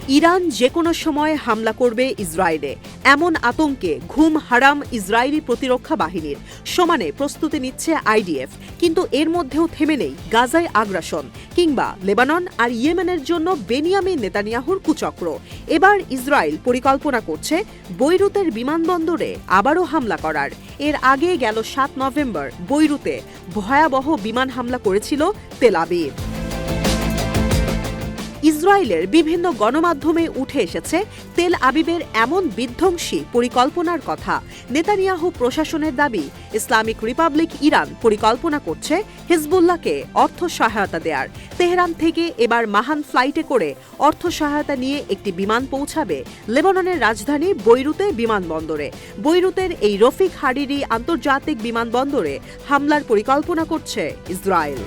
Iran যে কোনো সময় হামলা করবে ইসরায়েলে, এমন আতঙ্কে ঘুম হারাম ইসরায়েলি প্রতিরক্ষা বাহিনীর। সমানে প্রস্তুতি নিচ্ছে আইডিএফ। কিন্তু এর মধ্যেও থেমে নেই গাজায় আগ্রাসন কিংবা লেবানন আর ইয়েমেনের জন্য বেনিয়ামিন নেতানিয়াহুর কুচক্র। এবার ইসরায়েল পরিকল্পনা করছে বৈরুতের বিমানবন্দরে আবারও হামলা করার। এর আগে গেল ৭ নভেম্বর বৈরুতে ভয়াবহ বিমান হামলা করেছিল তেল আবিব। ইসরায়েলের বিভিন্ন গণমাধ্যমে উঠে এসেছে তেল আবিবের এমন বিধ্বংসী পরিকল্পনার কথা। নেতানিয়াহু প্রশাসনের দাবি, ইসলামিক রিপাবলিক ইরান পরিকল্পনা করছে হিজবুল্লাহকে অর্থ সহায়তা দেয়ার। তেহরান থেকে এবার মাহান ফ্লাইটে করে অর্থ সহায়তা নিয়ে একটি বিমান পৌঁছাবে লেবাননের রাজধানী বৈরুতে বিমানবন্দরে। বৈরুতের এই রফিক হারিরি আন্তর্জাতিক বিমানবন্দরে হামলার পরিকল্পনা করছে ইসরায়েল।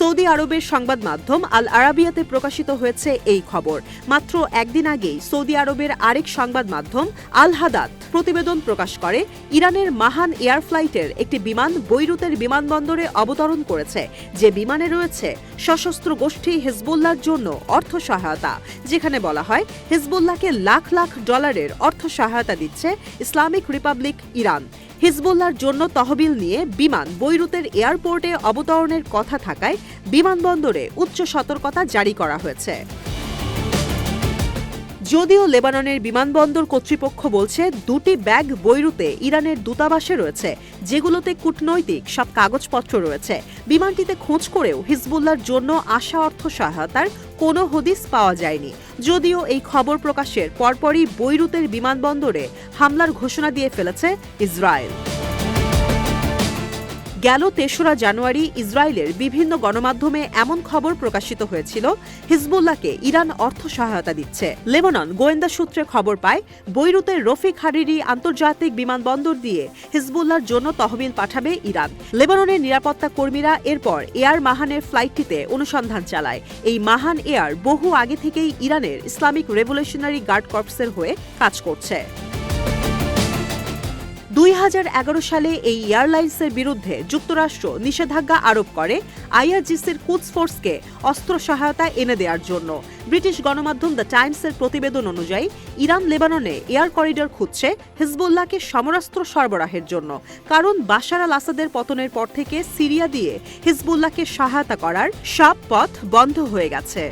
সৌদি আরবের সংবাদ মাধ্যম আল আরাবিয়াতে প্রকাশিত হয়েছে এই খবর। মাত্র একদিন আগেই সৌদি আরবের আরেক সংবাদ মাধ্যম আল হাদাত প্রতিবেদন প্রকাশ করে, ইরানের মাহান এয়ার ফ্লাইটের একটি বিমান বৈরুতের বিমানবন্দরে অবতরণ করেছে, যে বিমানে রয়েছে সশস্ত্র গোষ্ঠী হিজবুল্লাহর জন্য অর্থ সহায়তা। যেখানে বলা হয়, হিজবুল্লাহকে লাখ লাখ ডলারের অর্থ সহায়তা দিচ্ছে ইসলামিক রিপাবলিক ইরান। হিজবুল্লাহর জন্য তহবিল নিয়ে বিমান বৈরুতের এয়ারপোর্টে অবতরণের কথা থাকায় বিমানবন্দরে উচ্চ সতর্কতা জারি করা হয়েছে। যদিও লেবাননের বিমানবন্দর কর্তৃপক্ষ বলছে, দুটি ব্যাগ বৈরুতে ইরানের দূতাবাসে রয়েছে, যেগুলোতে কূটনৈতিক সব কাগজপত্র রয়েছে। বিমানটিতে খোঁজ করেও হিজবুল্লাহর জন্য আসা অর্থ সহায়তার কোনো হদিস পাওয়া যায়নি। যদিও এই খবর প্রকাশের পরপরই বৈরুতের বিমানবন্দরে হামলার ঘোষণা দিয়ে ফেলেছে ইসরায়েল। গেল ৩রা জানুয়ারি ইসরায়েলের বিভিন্ন গণমাধ্যমে এমন খবর প্রকাশিত হয়েছিল, হিজবুল্লাহকে ইরান অর্থ সহায়তা দিচ্ছে। লেবানন গোয়েন্দা সূত্রে খবর পায়, বৈরুতের রফিক হারিরি আন্তর্জাতিক বিমানবন্দর দিয়ে হিজবুল্লাহর জন্য তহবিল পাঠাবে ইরান। লেবাননের নিরাপত্তা কর্মীরা এরপর এয়ার মাহানের ফ্লাইটটিতে অনুসন্ধান চালায়। এই মাহান এয়ার বহু আগে থেকেই ইরানের ইসলামিক রেভলিউশনারি গার্ড কর্পসের হয়ে কাজ করছে। ২০১১ সালে এই এয়ারলাইন্সের বিরুদ্ধে যুক্তরাষ্ট্র নিষেধাজ্ঞা আরোপ করে আইআরজিসির কুদস ফোর্সকে অস্ত্র সহায়তা এনে দেওয়ার জন্য। ব্রিটিশ গণমাধ্যম দ্য টাইমসের প্রতিবেদন অনুযায়ী, ইরান লেবাননে এয়ার করিডর খুঁজছে হিজবুল্লাহকে সমরাস্ত্র সরবরাহের জন্য, কারণ বাশার আল আসাদের পতনের পর থেকে সিরিয়া দিয়ে হিজবুল্লাহকে সহায়তা করার সব পথ বন্ধ হয়ে গেছে।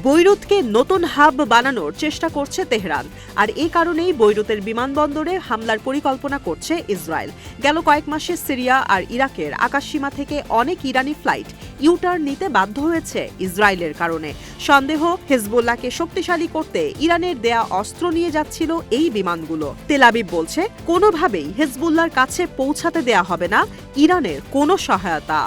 বৈরুতকে নতুন হাব বানানোর চেষ্টা করছে তেহরান, আর এই কারণেই বৈরুতের বিমানবন্দরে হামলার পরিকল্পনা করছে ইসরায়েল। গেল কয়েক মাসে সিরিয়া আর ইরাকের আকাশসীমা থেকে অনেক ইরানি ফ্লাইট ইউটার্ন নিতে বাধ্য হয়েছে ইসরায়েলের কারণে। সন্দেহ, হিজবুল্লাহকে শক্তিশালী করতে ইরানের দেয়া অস্ত্র নিয়ে যাচ্ছিল এই বিমানগুলো। তেল আবিব বলছে, কোনোভাবেই হিজবুল্লাহর কাছে পৌঁছাতে দেয়া হবে না ইরানের কোনো সহায়তা।